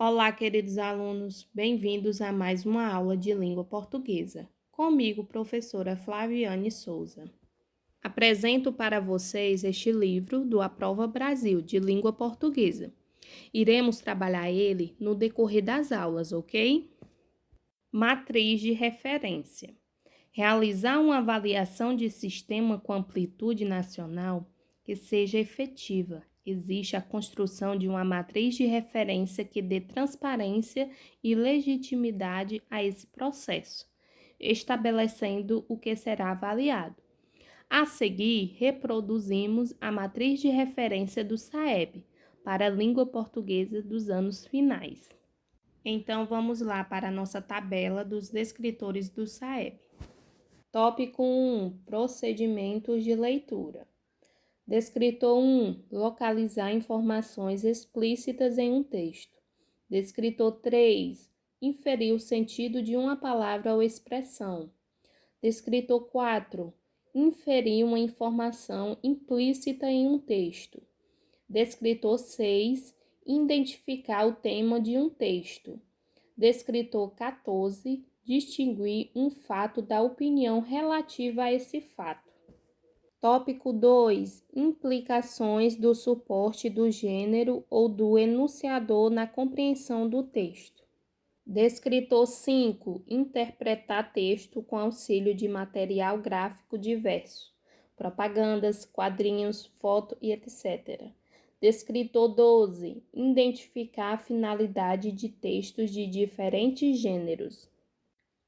Olá, queridos alunos, bem-vindos a mais uma aula de língua portuguesa. Comigo, professora Flaviane Souza. Apresento para vocês este livro do Aprova Brasil de língua portuguesa. Iremos trabalhar ele no decorrer das aulas, ok? Matriz de referência. Realizar uma avaliação de sistema com amplitude nacional que seja efetiva. Existe a construção de uma matriz de referência que dê transparência e legitimidade a esse processo, estabelecendo o que será avaliado. A seguir, reproduzimos a matriz de referência do SAEB para a língua portuguesa dos anos finais. Então, vamos lá para a nossa tabela dos descritores do SAEB. Tópico 1. Procedimentos de leitura. Descritor 1. Localizar informações explícitas em um texto. Descritor 3. Inferir o sentido de uma palavra ou expressão. Descritor 4. Inferir uma informação implícita em um texto. Descritor 6. Identificar o tema de um texto. Descritor 14. Distinguir um fato da opinião relativa a esse fato. Tópico 2. Implicações do suporte do gênero ou do enunciador na compreensão do texto. Descritor 5. Interpretar texto com auxílio de material gráfico diverso, propagandas, quadrinhos, foto e etc. Descritor 12. Identificar a finalidade de textos de diferentes gêneros.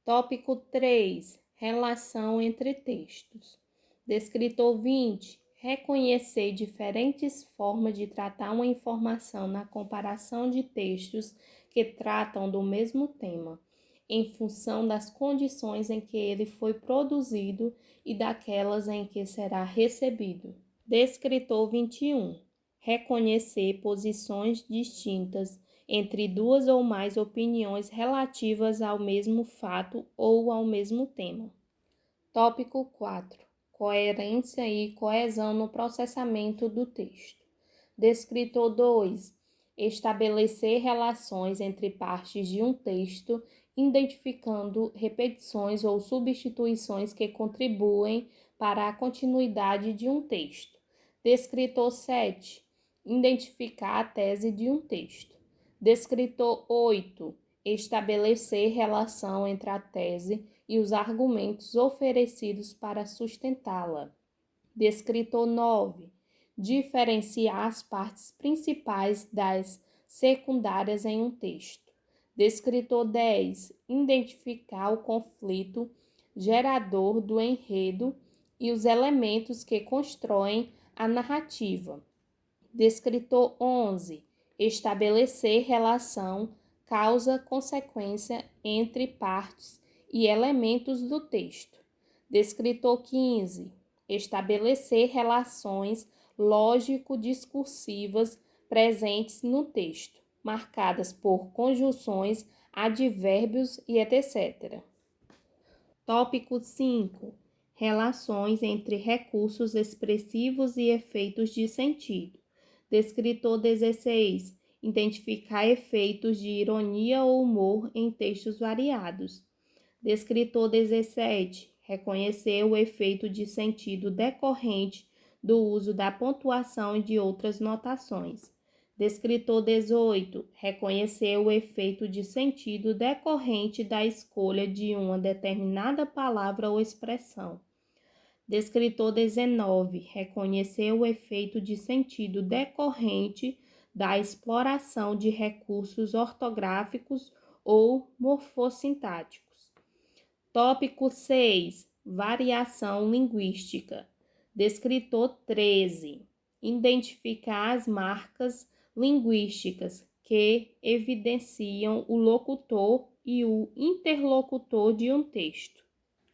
Tópico 3. Relação entre textos. Descritor 20. Reconhecer diferentes formas de tratar uma informação na comparação de textos que tratam do mesmo tema, em função das condições em que ele foi produzido e daquelas em que será recebido. Descritor 21. Reconhecer posições distintas entre duas ou mais opiniões relativas ao mesmo fato ou ao mesmo tema. Tópico 4. Coerência e coesão no processamento do texto. Descritor 2. Estabelecer relações entre partes de um texto, identificando repetições ou substituições que contribuem para a continuidade de um texto. Descritor 7. Identificar a tese de um texto. Descritor 8. Estabelecer relação entre a tese e os argumentos oferecidos para sustentá-la. Descritor 9. Diferenciar as partes principais das secundárias em um texto. Descritor 10. Identificar o conflito gerador do enredo e os elementos que constroem a narrativa. Descritor 11. Estabelecer relação causa-consequência entre partes e elementos do texto. Descritor 15. Estabelecer relações lógico-discursivas presentes no texto, marcadas por conjunções, advérbios e etc. Tópico 5. Relações entre recursos expressivos e efeitos de sentido. Descritor 16. Identificar efeitos de ironia ou humor em textos variados. Descritor 17. Reconhecer o efeito de sentido decorrente do uso da pontuação e de outras notações. Descritor 18. Reconhecer o efeito de sentido decorrente da escolha de uma determinada palavra ou expressão. Descritor 19. Reconhecer o efeito de sentido decorrente da exploração de recursos ortográficos ou morfossintáticos. Tópico 6. Variação linguística. Descritor 13. Identificar as marcas linguísticas que evidenciam o locutor e o interlocutor de um texto.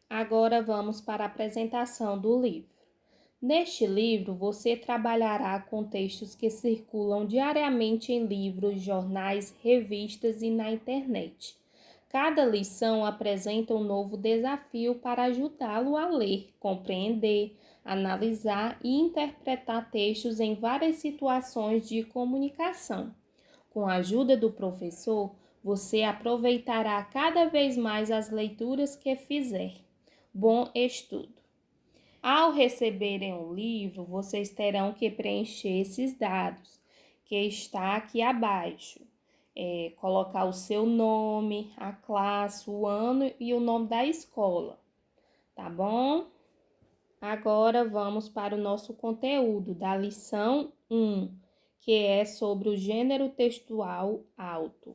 Agora vamos para a apresentação do livro. Neste livro, você trabalhará com textos que circulam diariamente em livros, jornais, revistas e na internet. Cada lição apresenta um novo desafio para ajudá-lo a ler, compreender, analisar e interpretar textos em várias situações de comunicação. Com a ajuda do professor, você aproveitará cada vez mais as leituras que fizer. Bom estudo! Ao receberem o livro, vocês terão que preencher esses dados, que está aqui abaixo. Colocar o seu nome, a classe, o ano e o nome da escola, tá bom? Agora vamos para o nosso conteúdo da lição 1, que é sobre o gênero textual alto.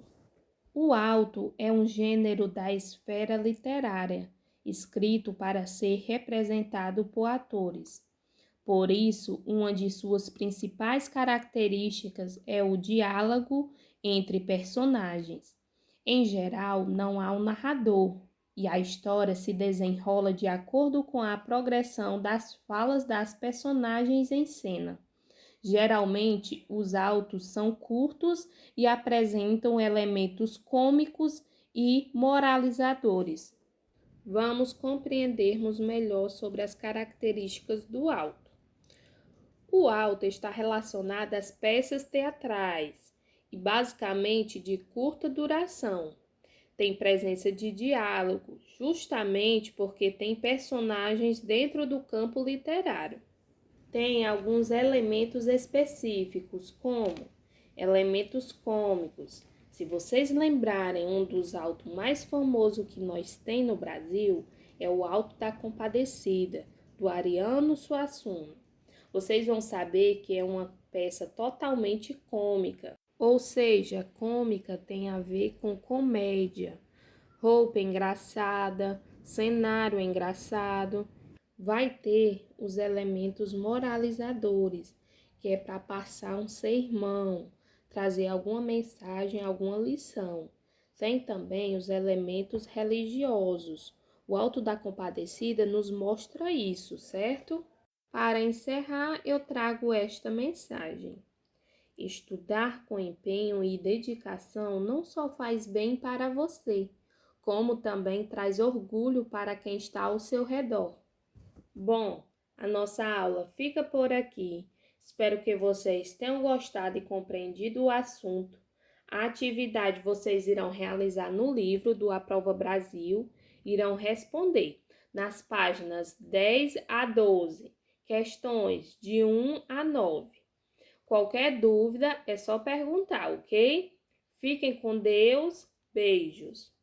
O alto é um gênero da esfera literária, escrito para ser representado por atores. Por isso, uma de suas principais características é o diálogo entre personagens. Em geral, não há um narrador, e a história se desenrola de acordo com a progressão das falas das personagens em cena. Geralmente, os autos são curtos e apresentam elementos cômicos e moralizadores. Vamos compreendermos melhor sobre as características do auto. O auto está relacionado às peças teatrais e basicamente de curta duração. Tem presença de diálogo, justamente porque tem personagens dentro do campo literário. Tem alguns elementos específicos, como elementos cômicos. Se vocês lembrarem, um dos autos mais famosos que nós tem no Brasil é o Auto da Compadecida, do Ariano Suassuna. Vocês vão saber que é uma peça totalmente cômica, ou seja, cômica tem a ver com comédia, roupa engraçada, cenário engraçado. Vai ter os elementos moralizadores, que é para passar um sermão, trazer alguma mensagem, alguma lição. Tem também os elementos religiosos. O Auto da Compadecida nos mostra isso, certo? Para encerrar, eu trago esta mensagem. Estudar com empenho e dedicação não só faz bem para você, como também traz orgulho para quem está ao seu redor. Bom, a nossa aula fica por aqui. Espero que vocês tenham gostado e compreendido o assunto. A atividade vocês irão realizar no livro do Aprova Brasil, irão responder nas páginas 10 a 12, questões de 1 a 9. Qualquer dúvida é só perguntar, ok? Fiquem com Deus. Beijos.